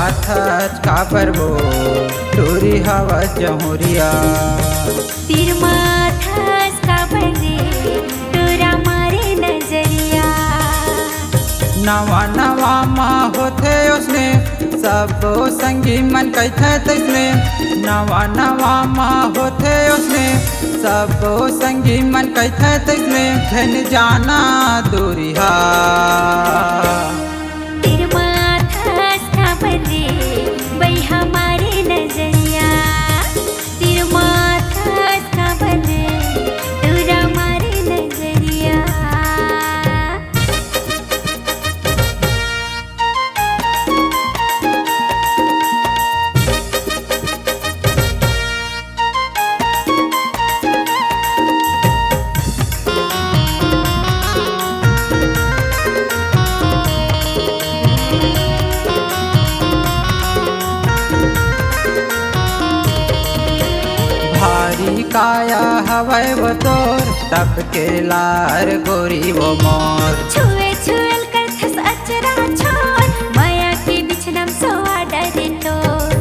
जात का परबो टूरी हवा जहुरिया तीर माथस का बने तोरा मारे नजरिया। नवा नवा माँ होते उसने सब संगी मन कहते तसने नवा नवा माँ होते उसने सब संगी मन कहते तसने धन जाना दूरिया। तीर माथस का बने वही हमारे नजरिया। तीर माथस का बने तोरा मारे नजरिया। भारी काया हवै वो तोर तब के लार गोरी वो मोर। छुए छुएल करथस अचरा छोर माया के बिछनम सोआ डरे तोर।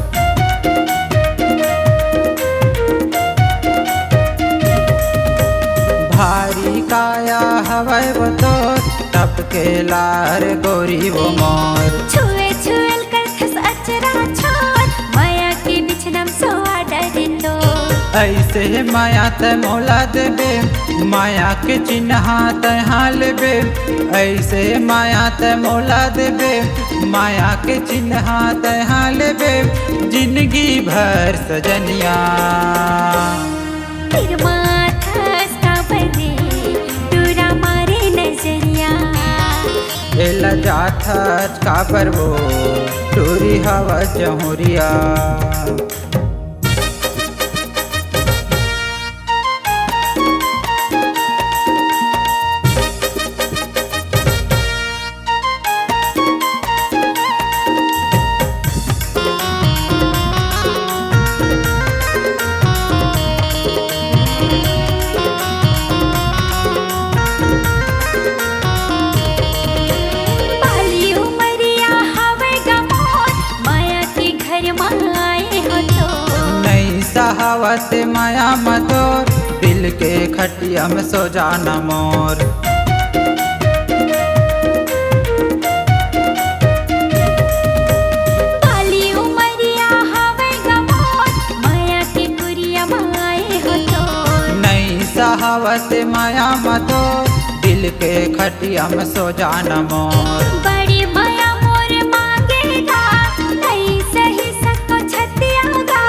भारी काया हवै वो तोर तब के लार गोरी वो मोर। छुए छुएल करथस अचरा छोर माया के बिछनम सोआ डरे तोर। ऐसे माया ते मोला देबे माया के चिन्ह तहाँ लेबे। ऐसे माया ते मोला देबे माया के चिन्ह तहाँ लेबे जिंदगी भर सजनिया। तीर माथस का बने तोरा मारे नजरिया। एला जात का परबो टूरी हवा जहुरिया। पाली उमरिया हवे गमोर माया के घर माए हो तो। नहीं सहावत माया मतोर दिल के खटिया में सो जाना मोर। पाली उमरिया हवे गमोर माया के गुरिया माए हो तो। नहीं सहावत माया मतोर दिल के खटिया में सो जाना मोर। बड़ी माया मोर मांगेगा नहीं सही सको छतियागा।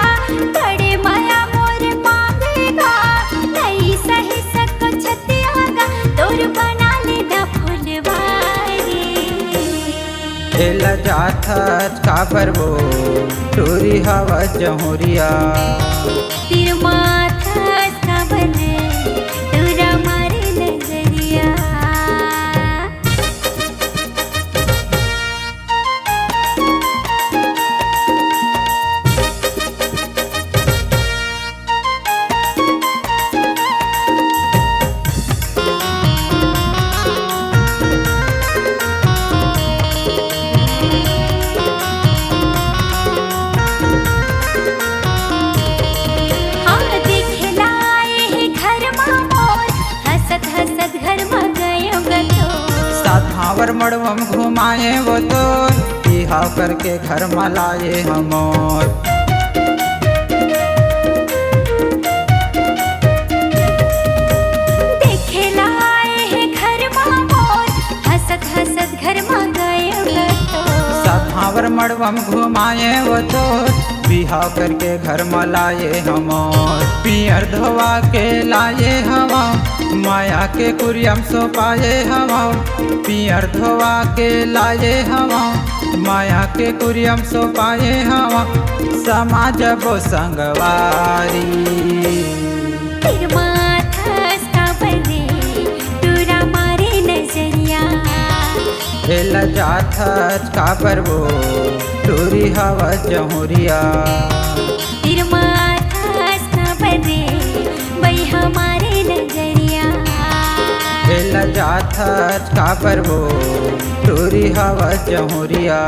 बड़े माया मोर मांगेगा नहीं सही सको छतियागा। तोर बना लेना फुलवारी। एला जात का परबो टूरी हवा जहुरिया। तीर माथस का बने तोरा मारे नजरिया। हाँ देखेला आए हैं घर माँ मोर हंसत हंसत घर में गयो गतो। साधावर मड़वम घुमाए वो तोर बिहाव करके घर में लाए हमोर। देखेला आए हैं घर माँ मोर हंसत हंसत घर में गयो गतो। साधावर मड़वम घुमाए वो तोर बिहाव करके घर में लाए हमोर। पियर धोवा के लाए हवा माया के कुरियम सो पाए हवा। पियर धोवा के लाए हवा माया के कुरियम सो पाए हवा समाज वो संगवारी। तीर माथस का बने तोरा मारे नजरिया। एला जात का परबो टूरी हवा जहुरिया। तीर माथस का बने वही हमारे नजरिया। एला जात का परबो टूरी हवा जहुरिया।